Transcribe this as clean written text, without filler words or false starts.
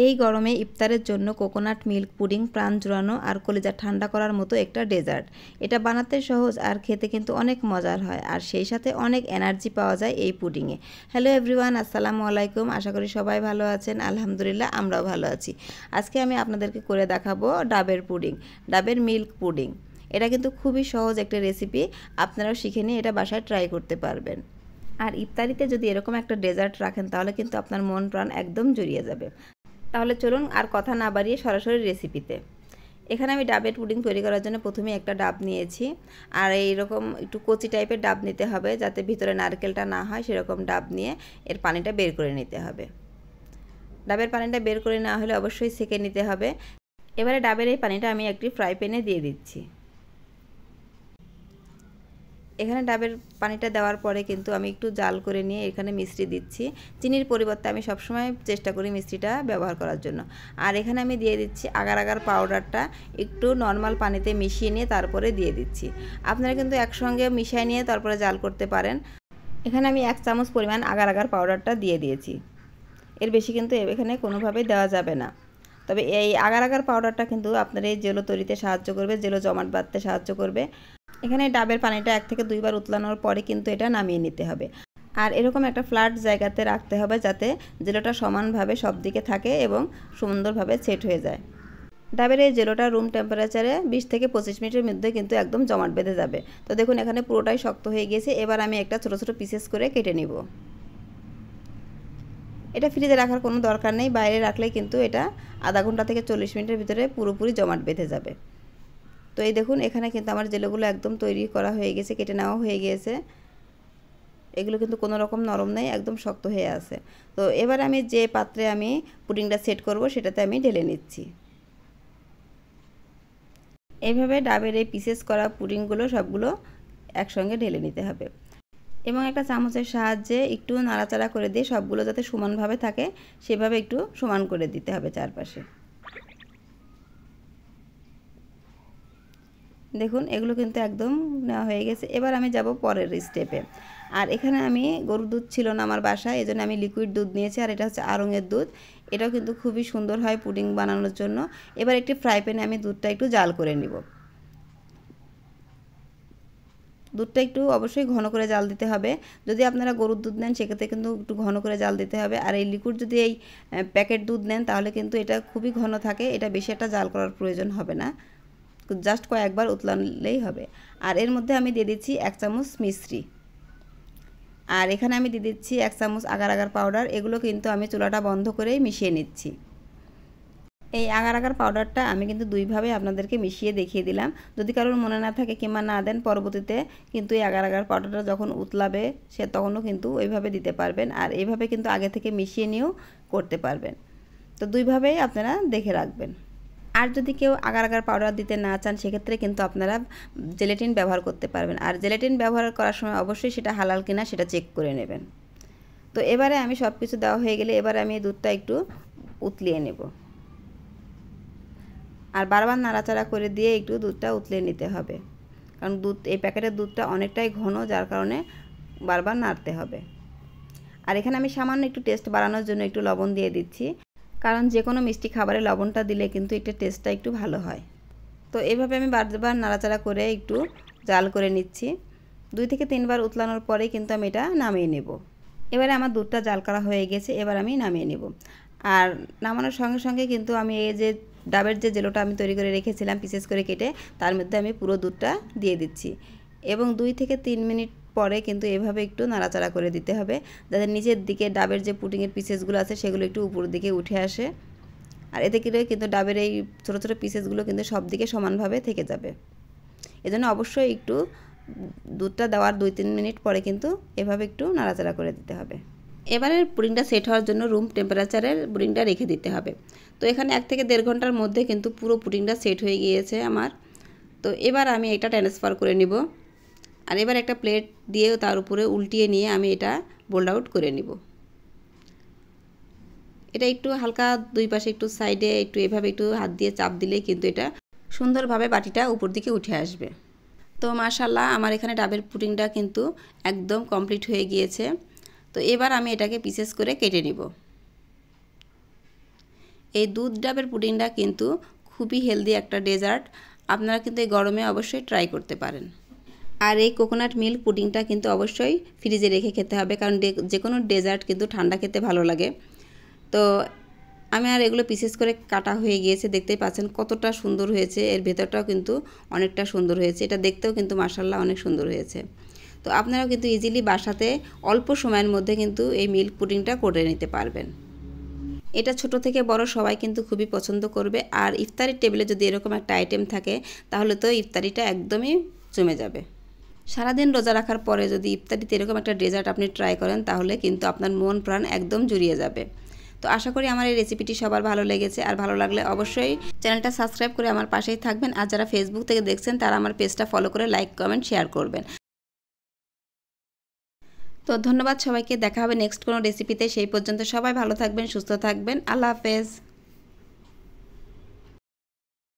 এই গরমে ইফতারের জন্য কোকোনাট মিল্ক পুডিং প্রাণ জুড়ানো আর কলিজা ঠান্ডা করার মতো একটা ডেজার্ট। এটা বানাতে সহজ আর খেতে কিন্তু অনেক মজার হয়, আর সেই সাথে অনেক এনার্জি পাওয়া যায় এই পুডিংয়ে। হ্যালো এভরিওয়ান, আসসালামু আলাইকুম। আশা করি সবাই ভালো আছেন। আলহামদুলিল্লাহ, আমরাও ভালো আছি। আজকে আমি আপনাদেরকে করে দেখাবো ডাবের পুডিং, ডাবের মিল্ক পুডিং। এটা কিন্তু খুবই সহজ একটা রেসিপি, আপনারাও শিখে নিয়ে এটা বাসায় ট্রাই করতে পারবেন। আর ইফতারিতে যদি এরকম একটা ডেজার্ট রাখেন তাহলে কিন্তু আপনার মন প্রাণ একদম জুড়িয়ে যাবে। তাহলে চলুন আর কথা না বাড়িয়ে সরাসরি রেসিপিতে। এখানে আমি ডাবের পুডিং তৈরি করার জন্য প্রথমে একটা ডাব নিয়েছি, আর এইরকম একটু কচি টাইপের ডাব নিতে হবে, যাতে ভিতরে নারকেলটা না হয় সেরকম ডাব নিয়ে এর পানিটা বের করে নিতে হবে। ডাবের পানিটা বের করে নেওয়া হলে অবশ্যই সেঁকে নিতে হবে। এবারে ডাবের এই পানিটা আমি একটি ফ্রাই প্যানে দিয়ে দিচ্ছি। এখানে ডাবের পানিটা দেওয়ার পরে কিন্তু আমি একটু জাল করে নিয়ে এখানে মিষ্টি দিচ্ছি। চিনির পরিবর্তে আমি সবসময় চেষ্টা করি মিষ্টিটা ব্যবহার করার জন্য। আর এখানে আমি দিয়ে দিচ্ছি আগার আগার পাউডারটা, একটু নর্মাল পানিতে মিশিয়ে নিয়ে তারপরে দিয়ে দিচ্ছি। আপনারা কিন্তু একসঙ্গে মিশিয়ে নিয়ে তারপরে জাল করতে পারেন। এখানে আমি 1 চামচ পরিমাণ আগার আগার পাউডারটা দিয়ে দিয়েছি। এর বেশি কিন্তু এখানে কোনোভাবেই দেওয়া যাবে না। তবে এই আগার আগার পাউডারটা কিন্তু আপনার এই জেলো তৈরিতে সাহায্য করবে, জেলো জমাট বাঁধতে সাহায্য করবে। এখানে ডাবের পানিটা 1 থেকে 2 বার উতলানোর পরে কিন্তু এটা নামিয়ে নিতে হবে। আর এরকম একটা ফ্ল্যাট জায়গাতে রাখতে হবে, যাতে জেলোটা সমানভাবে সব দিকে থাকে এবং সুন্দরভাবে সেট হয়ে যায়। ডাবের এই জেলোটা রুম টেম্পারেচারে 20 থেকে 25 মিনিটের মধ্যে কিন্তু একদম জমাট বেঁধে যাবে। তো দেখুন এখানে পুরোটাই শক্ত হয়ে গিয়েছে। এবার আমি একটা ছোটো ছোটো পিসেস করে কেটে নিব। এটা ফ্রিজে রাখার কোনো দরকার নেই, বাইরে রাখলেই কিন্তু এটা আধা ঘন্টা থেকে 40 মিনিটের ভিতরে পুরোপুরি জমাট বেঁধে যাবে। তো এই দেখুন এখানে কিন্তু আমার জেলোগুলো একদম তৈরি করা হয়ে গেছে, কেটে নেওয়া হয়ে গিয়েছে। এগুলো কিন্তু কোনো রকম নরম নেই, একদম শক্ত হয়ে আছে। তো এবার আমি যে পাত্রে আমি পুডিংটা সেট করব সেটাতে আমি ঢেলে নিচ্ছি। এইভাবে ডাবের এই পিসেস করা পুডিংগুলো সবগুলো একসঙ্গে ঢেলে নিতে হবে এবং একটা চামচের সাহায্যে একটু নাড়াচাড়া করে দিয়ে সবগুলো যাতে সমানভাবে থাকে সেভাবে একটু সমান করে দিতে হবে চারপাশে। দেখুন এগুলো কিন্তু একদম নেওয়া হয়ে গেছে। এবার আমি যাব পরের স্টেপে। আর এখানে আমি গরুর দুধ ছিল না আমার বাসায়, এজন্য আমি লিকুইড দুধ নিয়েছি, আর এটা হচ্ছে আড়ঙের দুধ। এটাও কিন্তু খুবই সুন্দর হয় পুডিং বানানোর জন্য। এবার একটি ফ্রাই প্যানে আমি দুধটা একটু জাল করে নিব। দুধটা একটু অবশ্যই ঘন করে জাল দিতে হবে। যদি আপনারা গরুর দুধ নেন সেক্ষেত্রে কিন্তু একটু ঘন করে জাল দিতে হবে। আর এই লিকুইড যদি এই প্যাকেট দুধ নেন তাহলে কিন্তু এটা খুবই ঘন থাকে, এটা বেশি একটা জাল করার প্রয়োজন হবে না, জাস্ট কয়েকবার উতলালেই হবে। আর এর মধ্যে আমি দিয়ে দিচ্ছি 1 চামচ মিশ্রি, আর এখানে আমি দিয়ে দিচ্ছি 1 চামচ আগার আগার পাউডার। এগুলো কিন্তু আমি চুলাটা বন্ধ করেই মিশিয়ে নিচ্ছি। এই আগার আগার পাউডারটা আমি কিন্তু দুইভাবে আপনাদেরকে মিশিয়ে দেখিয়ে দিলাম। যদি কারোর মনে না থাকে কিংবা না দেন, পরবর্তীতে কিন্তু এই আগার আগার পাউডারটা যখন উতলাবে সে তখনও কিন্তু ওইভাবে দিতে পারবেন, আর এইভাবে কিন্তু আগে থেকে মিশিয়ে নিয়েও করতে পারবেন। তো দুইভাবেই আপনারা দেখে রাখবেন। আর যদি কেউ আগার আগার পাউডার দিতে না চান সেক্ষেত্রে কিন্তু আপনারা জেলেটিন ব্যবহার করতে পারবেন। আর জেলেটিন ব্যবহার করার সময় অবশ্যই সেটা হালাল কিনা সেটা চেক করে নেবেন। তো এবারে আমি সব কিছু দেওয়া হয়ে গেলে এবারে আমি দুধটা একটু উতলিয়ে নেব, আর বারবার নাড়াচাড়া করে দিয়ে একটু দুধটা উতলিয়ে নিতে হবে, কারণ দুধ এই প্যাকেটের দুধটা অনেকটাই ঘন, যার কারণে বারবার নাড়তে হবে। আর এখানে আমি সামান্য একটু টেস্ট বাড়ানোর জন্য একটু লবণ দিয়ে দিচ্ছি, কারণ যে কোনো মিষ্টি খাবারে লবণটা দিলে কিন্তু একটা টেস্টটা একটু ভালো হয়। তো এইভাবে আমি বারবার নাড়াচাড়া করে একটু জাল করে নিচ্ছি। 2 থেকে 3 বার উতলানোর পরে কিন্তু আমি এটা নামিয়ে নেব। এবারে আমার দুধটা জাল করা হয়ে গেছে, এবার আমি নামিয়ে নেব। আর নামানোর সঙ্গে সঙ্গে কিন্তু আমি এই যে ডাবের যে জেলোটা আমি তৈরি করে রেখেছিলাম পিসেস করে কেটে, তার মধ্যে আমি পুরো দুধটা দিয়ে দিচ্ছি এবং 2 থেকে 3 মিনিট পরে কিন্তু এভাবে একটু নাড়াচাড়া করে দিতে হবে, যাতে নিচের দিকে ডাবের যে পুডিংয়ের পিসেসগুলো আছে সেগুলো একটু উপরের দিকে উঠে আসে। আর এতে করে কিন্তু ডাবের এই ছোটো ছোটো পিসেসগুলো কিন্তু সব দিকে সমানভাবে থেকে যাবে। এজন্য অবশ্যই একটু দুধটা দেওয়ার 2-3 মিনিট পরে কিন্তু এভাবে একটু নাড়াচাড়া করে দিতে হবে। এবারে পুডিংটা সেট হওয়ার জন্য রুম টেম্পারেচারের পুডিংটা রেখে দিতে হবে। তো এখানে 1 থেকে 1.5 ঘন্টার মধ্যে কিন্তু পুরো পুডিংটা সেট হয়ে গিয়েছে আমার। তো এবার আমি এটা ট্রান্সফার করে নিব, আর এবার একটা প্লেট দিয়ে তার উপরে উল্টিয়ে নিয়ে আমি এটা বোল্ড আউট করে নিব। এটা একটু হালকা 2 পাশে একটু সাইডে একটু এভাবে একটু হাত দিয়ে চাপ দিলেই কিন্তু এটা সুন্দরভাবে বাটিটা উপর দিকে উঠে আসবে। তো মাশাআল্লাহ আমার এখানে ডাবের পুডিংটা কিন্তু একদম কমপ্লিট হয়ে গিয়েছে। তো এবার আমি এটাকে পিসেস করে কেটে নিব। এই দুধ ডাবের পুডিংটা কিন্তু খুবই হেলদি একটা ডেজার্ট। আপনারা কিন্তু এই গরমে অবশ্যই ট্রাই করতে পারেন। আর এই কোকোনাট মিল্ক পুডিংটা কিন্তু অবশ্যই ফ্রিজে রেখে খেতে হবে, কারণ যে কোনো ডেজার্ট কিন্তু ঠান্ডা খেতে ভালো লাগে। তো আমি আর এগুলো পিসেস করে কাটা হয়ে গিয়েছে, দেখতেই পাচ্ছেন কতটা সুন্দর হয়েছে। এর ভেতরটাও কিন্তু অনেকটা সুন্দর হয়েছে, এটা দেখতেও কিন্তু মাশাআল্লাহ অনেক সুন্দর হয়েছে। তো আপনারাও কিন্তু ইজিলি বাসাতে অল্প সময়ের মধ্যে কিন্তু এই মিল্ক পুডিংটা করে নিতে পারবেন। এটা ছোট থেকে বড় সবাই কিন্তু খুবই পছন্দ করবে। আর ইফতারির টেবিলে যদি এরকম একটা আইটেম থাকে তাহলে তো ইফতারিটা একদমই জমে যাবে। সারাদিন রোজা রাখার পরে যদি ইফতারিতে এরকম একটা ডেজার্ট আপনি ট্রাই করেন তাহলে কিন্তু আপনার মন প্রাণ একদম জুড়িয়ে যাবে। তো আশা করি আমার এই রেসিপিটি সবার ভালো লেগেছে। আর ভালো লাগলে অবশ্যই চ্যানেলটা সাবস্ক্রাইব করে আমার পাশেই থাকবেন। আর যারা ফেসবুক থেকে দেখছেন তারা আমার পেজটা ফলো করে লাইক কমেন্ট শেয়ার করবেন। তো ধন্যবাদ সবাইকে, দেখা হবে নেক্সট কোনো রেসিপিতে। সেই পর্যন্ত সবাই ভালো থাকবেন, সুস্থ থাকবেন। আল্লাহ হাফেজ।